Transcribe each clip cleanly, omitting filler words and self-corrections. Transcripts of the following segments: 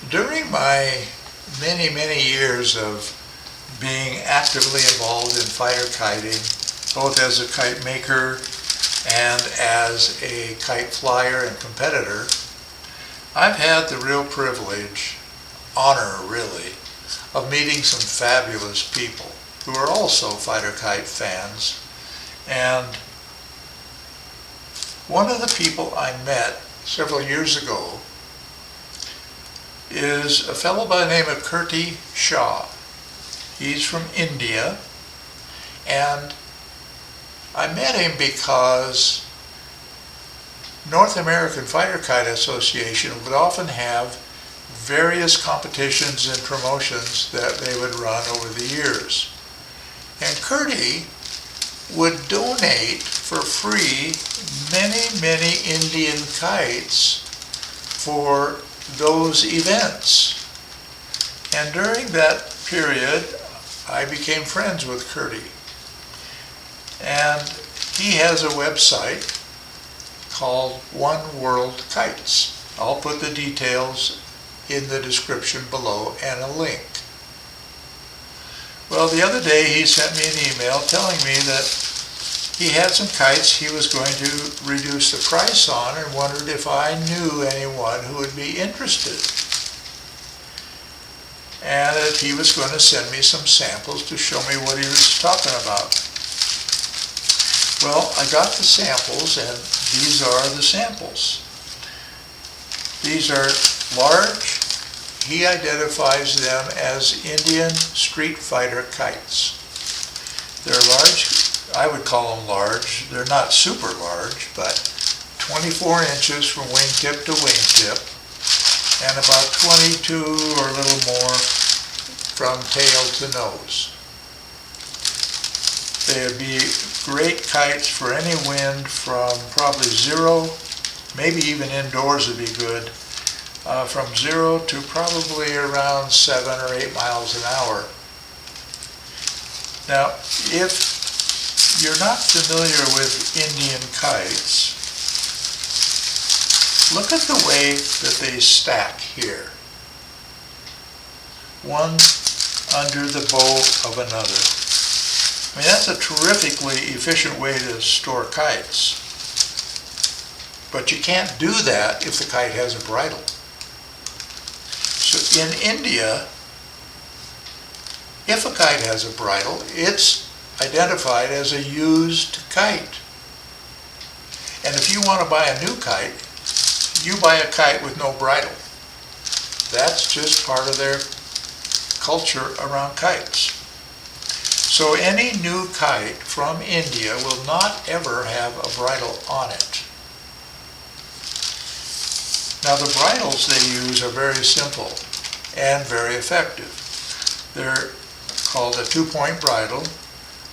During my many years of being actively involved in fighter kiting, both as a kite maker and as a kite flyer and competitor, I've had the real privilege, honor really, of meeting some fabulous people who are also fighter kite fans. And one of the people I met several years ago is a fellow by the name of Kirti Shah. He's from India, and I met him because North American Fighter Kite Association would often have various competitions and promotions that they would run over the years. And Kirti would donate for free many Indian kites for those events. And during that period, I became friends with Kirti. And he has a website called One World Kites. I'll put the details in the description below and a link. Well, the other day he sent me an email telling me that he had some kites he was going to reduce the price on and wondered if I knew anyone who would be interested. And that he was going to send me some samples to show me what he was talking about. Well, I got the samples, and these are the samples. These are large. He identifies them as Indian street fighter kites. They're large. I would call them large. They're not super large, but 24 inches from wingtip to wingtip, and about 22 or a little more from tail to nose. They would be great kites for any wind from probably 0, maybe even indoors would be good, from 0 to probably around 7 or 8 miles an hour. Now, if you're not familiar with Indian kites, look at the way that they stack here. One under the bow of another. I mean, that's a terrifically efficient way to store kites. But you can't do that if the kite has a bridle. So in India, if a kite has a bridle, it's identified as a used kite. And if you want to buy a new kite, you buy a kite with no bridle. That's just part of their culture around kites. So any new kite from India will not ever have a bridle on it. Now the bridles they use are very simple and very effective. They're called a 2-point bridle.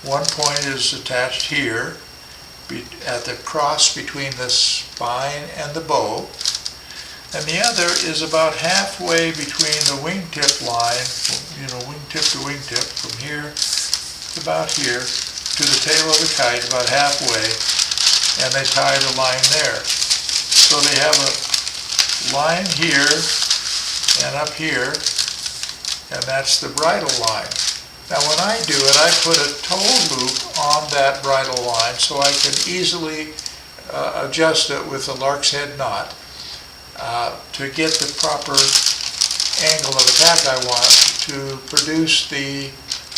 One point is attached here at the cross between the spine and the bow, and the other is about halfway between the wingtip line, wingtip to wingtip, from here to about here, to the tail of the kite, about halfway, and they tie the line there. So they have a line here and up here, and that's the bridle line. Now when I do it, I put a toe loop on that bridle line so I can easily adjust it with a lark's head knot to get the proper angle of attack I want to produce the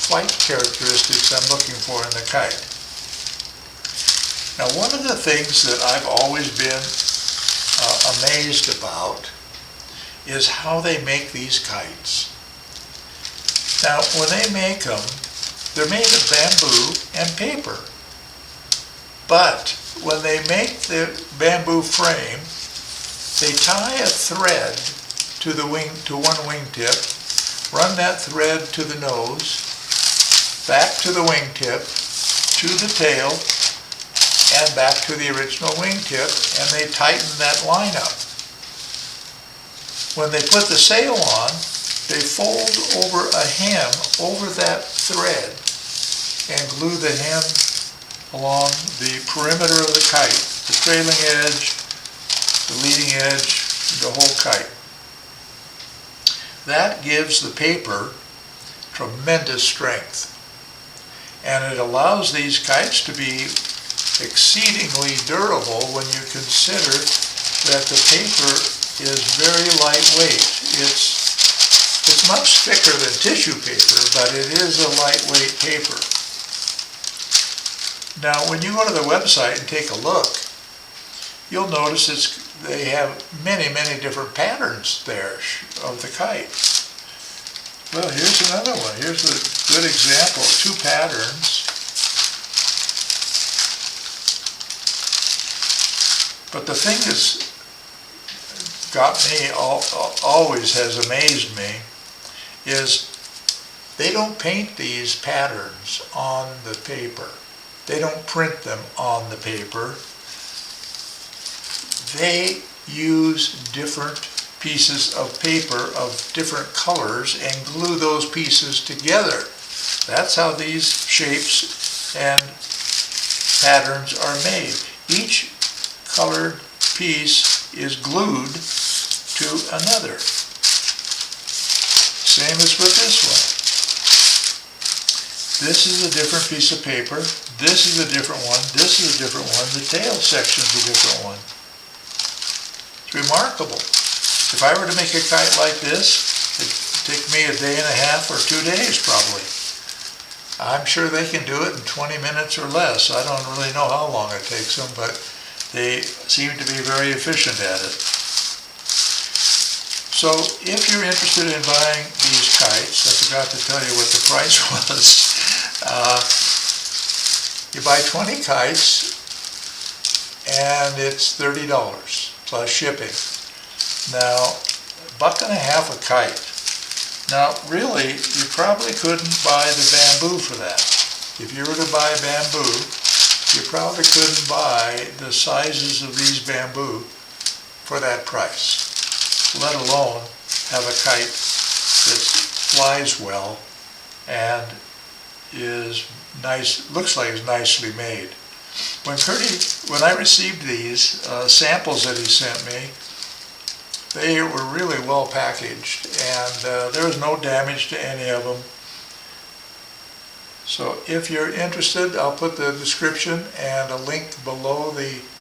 flight characteristics I'm looking for in the kite. Now one of the things that I've always been amazed about is how they make these kites. Now, when they make them, they're made of bamboo and paper. But when they make the bamboo frame, they tie a thread to one wingtip, run that thread to the nose, back to the wingtip, to the tail, and back to the original wingtip, and they tighten that line up. When they put the sail on, they fold over a hem over that thread and glue the hem along the perimeter of the kite, the trailing edge, the leading edge, the whole kite. That gives the paper tremendous strength. And it allows these kites to be exceedingly durable when you consider that the paper is very lightweight. It's much thicker than tissue paper, but it is a lightweight paper. Now, when you go to the website and take a look, you'll notice they have many, many different patterns there of the kite. Well, here's another one. Here's a good example of two patterns. But the thing that's got me, always has amazed me, is they don't paint these patterns on the paper. They don't print them on the paper. They use different pieces of paper of different colors and glue those pieces together. That's how these shapes and patterns are made. Each colored piece is glued to another. Same as with this one. This is a different piece of paper. This is a different one. This is a different one. The tail section is a different one. It's remarkable. If I were to make a kite like this, it'd take me a day and a half or 2 days probably. I'm sure they can do it in 20 minutes or less. I don't really know how long it takes them, but they seem to be very efficient at it. So if you're interested in buying these kites, I forgot to tell you what the price was. You buy 20 kites and it's $30 plus shipping. Now, $1.50 a kite. Now, really, you probably couldn't buy the bamboo for that. If you were to buy bamboo, you probably couldn't buy the sizes of these bamboo for that price, let alone have a kite that flies well and is nice, looks like it's nicely made. When I received these samples that he sent me, they were really well packaged, and there was no damage to any of them. So if you're interested, I'll put the description and a link below the